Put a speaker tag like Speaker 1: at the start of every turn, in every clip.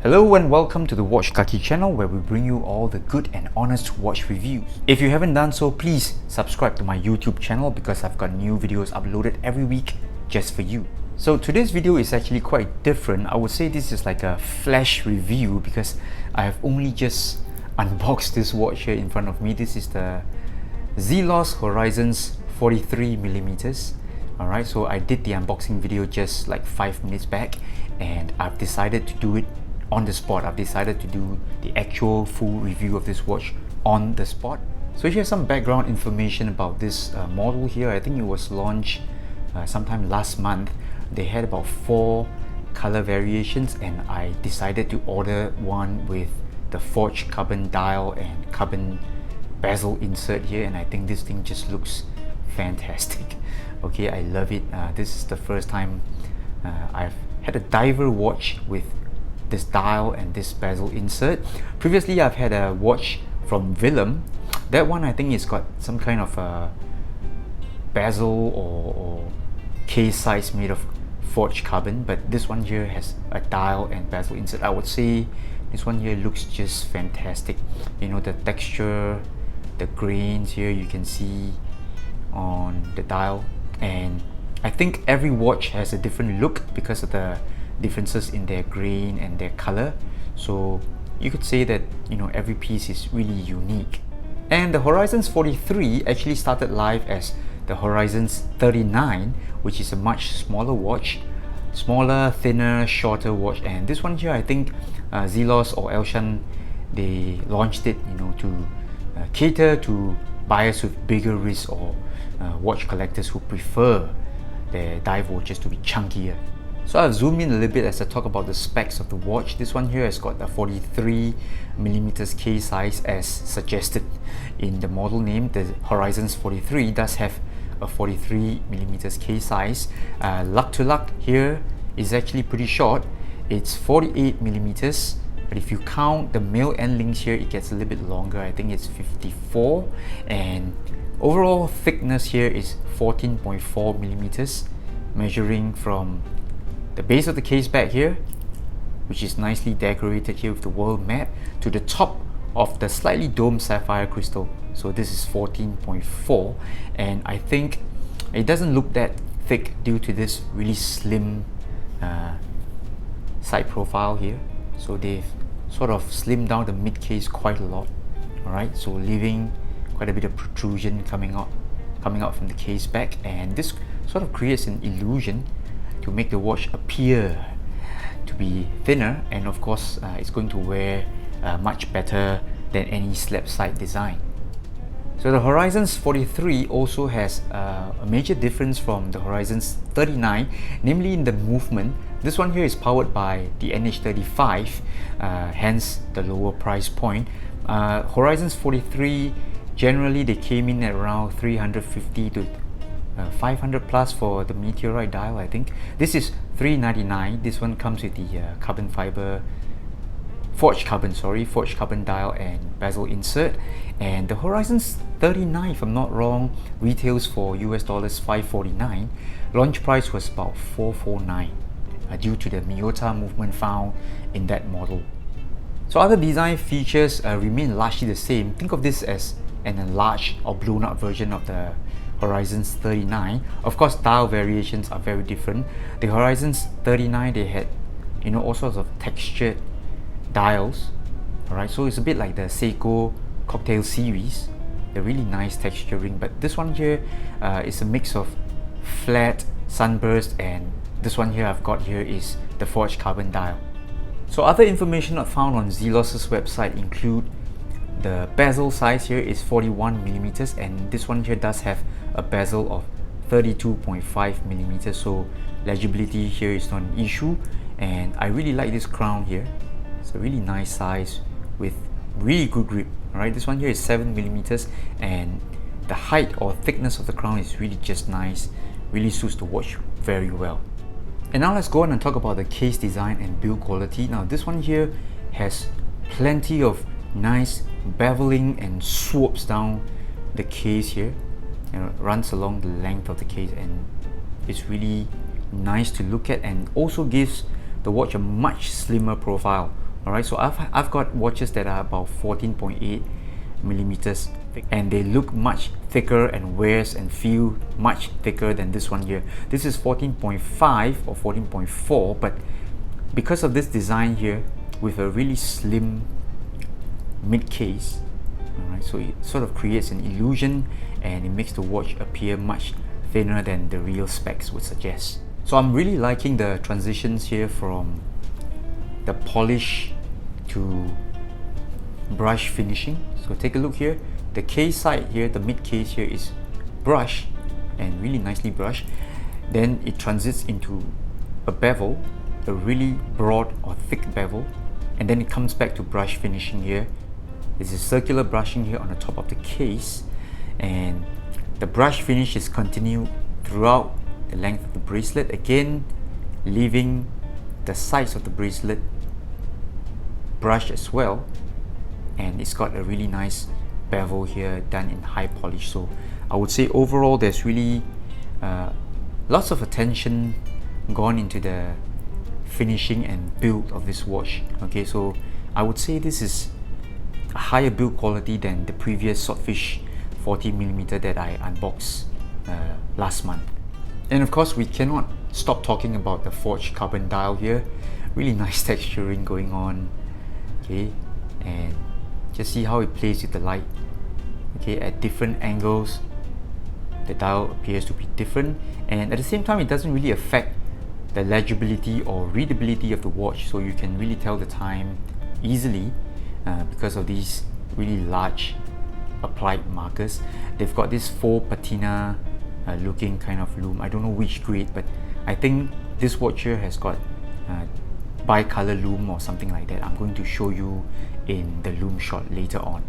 Speaker 1: Hello and welcome to the Watch Kaki channel, where we bring you all the good and honest watch reviews. If you haven't done so, please subscribe to my YouTube channel because I've got new videos uploaded every week just for you. So today's video is actually quite different. I would say this is like a flash review because I have only just unboxed this watch here in front of me. This is the Zelos Horizons 43mm. Alright, so I did the unboxing video just like 5 minutes back and I've decided to do it on the spot. I've decided to do the actual full review of this watch on the spot. So here's some background information about this model here. I think it was launched sometime last month. They had about 4 color variations and I decided to order one with the forged carbon dial and carbon bezel insert here, and I think this thing just looks fantastic. Okay, I love it. This is the first time I've had a diver watch with this dial and this bezel insert. Previously I've had a watch from Willem. That one I think it's got some kind of a bezel or case size made of forged carbon, but this one here has a dial and bezel insert. I would say this one here looks just fantastic. You know, the texture, the grains here you can see on the dial, and I think every watch has a different look because of the differences in their grain and their color. So you could say that, you know, every piece is really unique. And the Horizons 43 actually started life as the Horizons 39, which is a much smaller watch, smaller, thinner, shorter watch. And this one here, I think Zelos or Elshan, they launched it, you know, to cater to buyers with bigger wrists or watch collectors who prefer their dive watches to be chunkier. So I've zoomed in a little bit as I talk about the specs of the watch. This one here has got a 43mm case size as suggested in the model name. The Horizons 43 does have a 43mm case size. Lug to lug here is actually pretty short. It's 48mm, but if you count the male end links here, it gets a little bit longer. I think it's 54, and overall thickness here is 14.4mm, measuring from the base of the case back here, which is nicely decorated here with the world map, to the top of the slightly domed sapphire crystal. So this is 14.4, and I think it doesn't look that thick due to this really slim side profile here. So they've sort of slimmed down the mid case quite a lot. Alright, so leaving quite a bit of protrusion coming out from the case back, and this sort of creates an illusion to make the watch appear to be thinner, and of course it's going to wear much better than any slab side design. So the Horizons 43 also has a major difference from the Horizons 39, namely in the movement. This one here is powered by the NH35, hence the lower price point. Horizons 43, generally they came in at around 350 to 500 plus for the meteorite dial. I think this is $399. This one comes with the carbon fiber forged carbon dial and bezel insert. And the Horizons 39, if I'm not wrong, retails for US dollars $549. Launch price was about $449 due to the Miyota movement found in that model. So other design features remain largely the same. Think of this as an enlarged or blown up version of the Horizons 39. Of course, dial variations are very different. The Horizons 39, they had, you know, all sorts of textured dials. Alright, so it's a bit like the Seiko Cocktail series. They're really nice texturing, but this one here is a mix of flat, sunburst, and this one here I've got here is the forged carbon dial. So other information not found on Zelos' website include the bezel size here is 41mm, and this one here does have a bezel of 32.5mm, so legibility here is not an issue. And I really like this crown here. It's a really nice size with really good grip. Alright, this one here is 7mm, and the height or thickness of the crown is really just nice, really suits the watch very well. And now let's go on and talk about the case design and build quality. Now this one here has plenty of nice beveling and swoops down the case here, and it runs along the length of the case, and it's really nice to look at, and also gives the watch a much slimmer profile Alright, so I've got watches that are about 14.8 millimeters thick, and they look much thicker and wears and feel much thicker than this one here. This is 14.5 or 14.4, but because of this design here with a really slim mid case, alright, so it sort of creates an illusion and it makes the watch appear much thinner than the real specs would suggest. So I'm really liking the transitions here from the polish to brush finishing. So take a look here. The case side here, the mid case here is brushed and really nicely brushed. Then it transits into a bevel, a really broad or thick bevel, and then it comes back to brush finishing here. There's a circular brushing here on the top of the case, and the brush finish is continued throughout the length of the bracelet, again leaving the sides of the bracelet brushed as well, and it's got a really nice bevel here done in high polish. So I would say overall there's really lots of attention gone into the finishing and build of this watch. Okay, so I would say this is a higher build quality than the previous Swordfish 40mm that I unboxed last month. And of course we cannot stop talking about the forged carbon dial here. Really nice texturing going on. Okay, and just see how it plays with the light. Okay, at different angles the dial appears to be different, and at the same time it doesn't really affect the legibility or readability of the watch, so you can really tell the time easily because of these really large applied markers. They've got this faux patina looking kind of lume. I don't know which grade, but I think this watch here has got bicolor lume or something like that. I'm going to show you in the lume shot later on.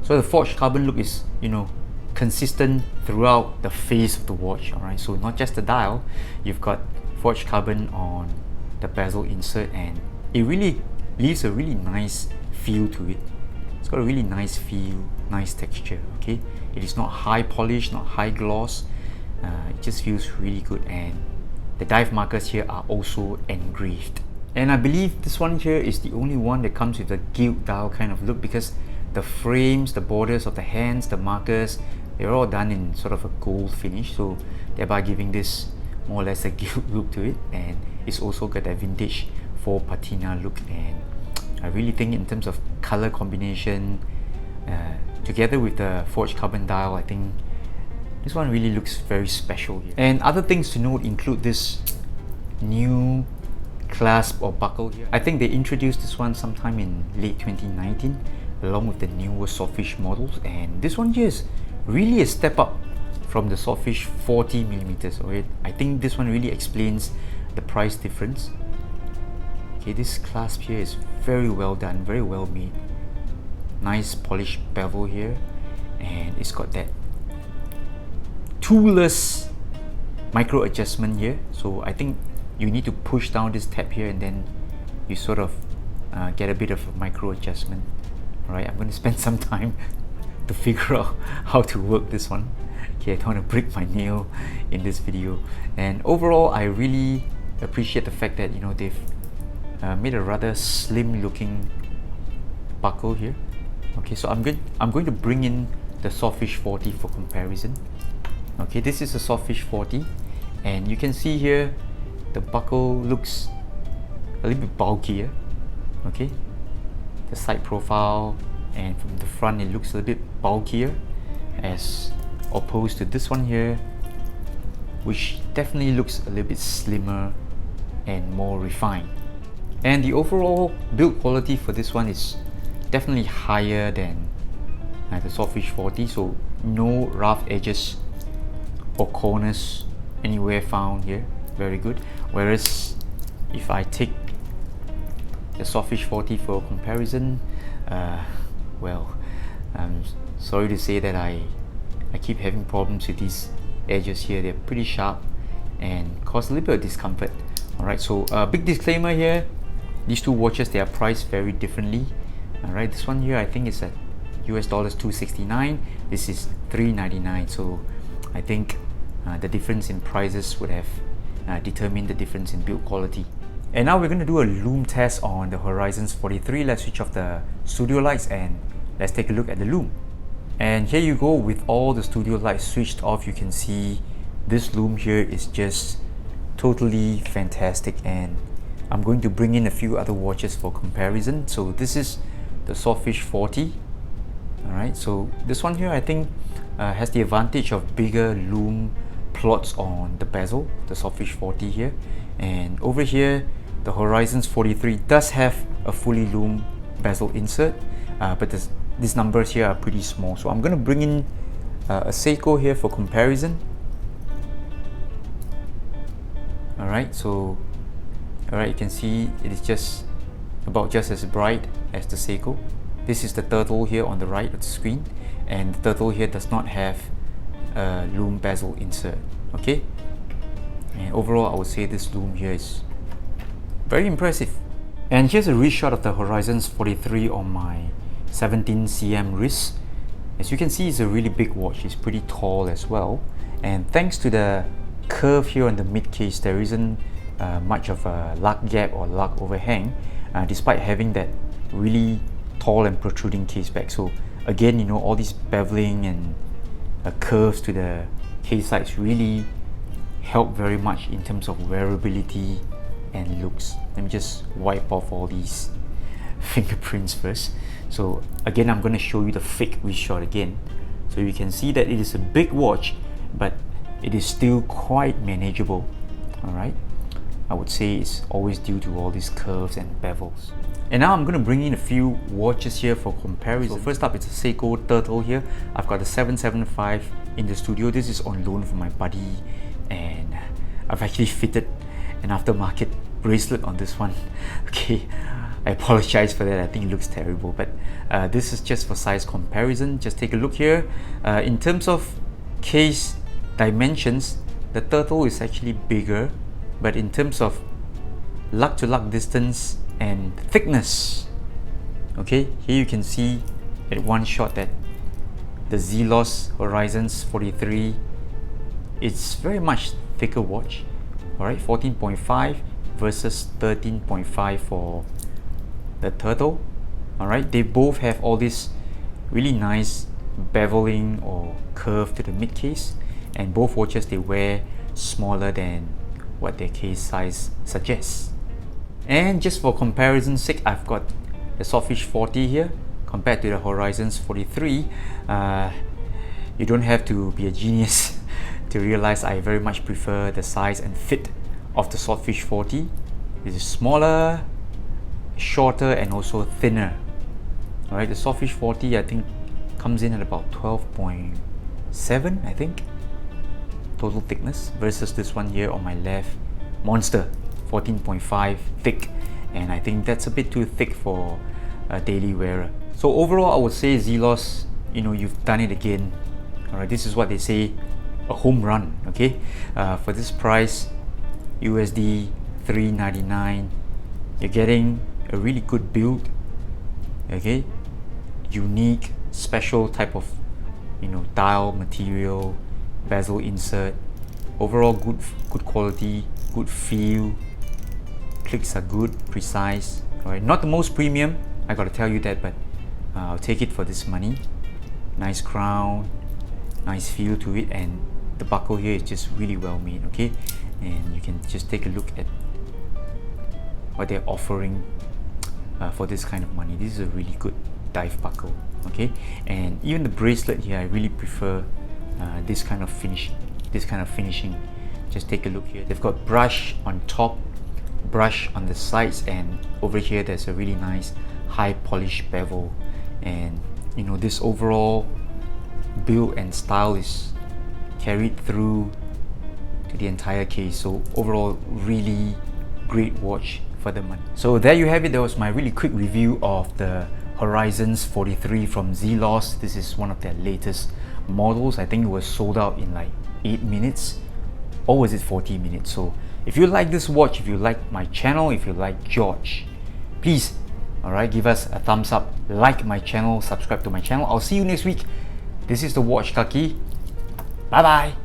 Speaker 1: So the forged carbon look is, you know, consistent throughout the face of the watch. Alright, so not just the dial, you've got forged carbon on the bezel insert, and it really leaves a really nice feel to it. It's got a really nice feel, nice texture. Okay, it is not high polish, not high gloss. It just feels really good, and the dive markers here are also engraved. And I believe this one here is the only one that comes with a gilt dial kind of look, because the frames, the borders of the hands, the markers, they're all done in sort of a gold finish, so thereby giving this more or less a gilt look to it. And it's also got that vintage faux patina look, and I really think in terms of color combination together with the forged carbon dial, I think this one really looks very special here. And other things to note include this new clasp or buckle here. I think they introduced this one sometime in late 2019 along with the newer Swordfish models, and this one here is really a step up from the Swordfish 40mm. Okay, I think this one really explains the price difference. Okay, this clasp here is very well done, very well made. Nice polished bevel here, and it's got that toolless micro adjustment here. So I think you need to push down this tab here, and then you sort of get a bit of a micro adjustment. Alright, I'm going to spend some time to figure out how to work this one. Okay, I don't want to break my nail in this video. And overall, I really appreciate the fact that, you know, they've made a rather slim looking buckle here. Okay, so I'm going to bring in the Swordfish 40 for comparison. Okay, this is a Swordfish 40, and you can see here the buckle looks a little bit bulkier. Okay, the side profile, and from the front it looks a little bit bulkier as opposed to this one here, which definitely looks a little bit slimmer and more refined. And the overall build quality for this one is definitely higher than the Swordfish 40, so no rough edges or corners anywhere found here. Very good. Whereas if I take the Swordfish 40 for comparison, well, I'm sorry to say that I keep having problems with these edges here. They're pretty sharp and cause a little bit of discomfort. Alright, so big disclaimer here, these two watches, they are priced very differently. Alright, this one here I think is at US dollars $269, this is $399, so I think the difference in prices would have determined the difference in build quality. And now we're going to do a Lume test on the Horizons 43. Let's switch off the studio lights and let's take a look at the Lume. And here you go, with all the studio lights switched off, you can see this Lume here is just totally fantastic. And I'm going to bring in a few other watches for comparison. So this is the Swordfish 40. Alright, so this one here I think has the advantage of bigger Lume plots on the bezel, the Swordfish 40 here. And over here, the Horizons 43 does have a fully Lume bezel insert, but these numbers here are pretty small. So I'm going to bring in a Seiko here for comparison. Alright, so you can see it is just as bright as the Seiko. This is the Turtle here on the right of the screen, and the Turtle here does not have a Lume bezel insert. Okay, and overall I would say this Lume here is very impressive. And here's a reshot of the Horizons 43 on my 17 cm wrist. As you can see, it's a really big watch. It's pretty tall as well, and thanks to the curve here on the mid case, there isn't much of a lug gap or lug overhang, despite having that really tall and protruding case back. So again, you know, all these beveling and curves to the case sides really help very much in terms of wearability and looks. Let me just wipe off all these fingerprints first. So again, I'm going to show you the fake reshot again, so you can see that it is a big watch, but it is still quite manageable. Alright, I would say it's always due to all these curves and bevels. And now I'm going to bring in a few watches here for comparison. So first up, it's a Seiko Turtle here. I've got a 775 in the studio. This is on loan from my buddy, and I've actually fitted an aftermarket bracelet on this one. Okay, I apologize for that. I think it looks terrible, but this is just for size comparison. Just take a look here. In terms of case dimensions, the Turtle is actually bigger, but in terms of lug to lug distance and thickness, okay, here you can see at one shot that the Zelos Horizons 43, it's very much thicker watch. Alright, 14.5 versus 13.5 for the Turtle. Alright, they both have all this really nice beveling or curve to the mid case, and both watches, they wear smaller than what their case size suggests. And just for comparison's sake, I've got the Swordfish 40 here compared to the Horizons 43. You don't have to be a genius to realize I very much prefer the size and fit of the Swordfish 40. It is smaller, shorter, and also thinner. Alright, the Swordfish 40 I think comes in at about 12.7, I think, total thickness, versus this one here on my left, Monster, 14.5 thick, and I think that's a bit too thick for a daily wearer. So overall, I would say Zelos, you know, you've done it again. Alright, this is what they say, a home run. Okay, for this price, USD 399, you're getting a really good build. Okay, unique, special type of, you know, dial material, bezel insert, overall good quality, good feel. Clicks are good, precise. Alright, not the most premium, I gotta tell you that, but I'll take it for this money. Nice crown, nice feel to it, and the buckle here is just really well made. Okay, and you can just take a look at what they're offering for this kind of money. This is a really good dive buckle. Okay, and even the bracelet here, I really prefer this kind of finishing. Just take a look here. They've got brush on top, brush on the sides, and over here there's a really nice high polish bevel. And you know, this overall build and style is carried through to the entire case. So overall, really great watch for the money. So there you have it. That was my really quick review of the Horizons 43 from Zelos. This is one of their latest models. I think it was sold out in like 8 minutes, or was it 40 minutes? So if you like this watch, if you like my channel, if you like George, please, alright, give us a thumbs up, like my channel, subscribe to my channel. I'll see you next week. This is the Watch Kaki. Bye bye.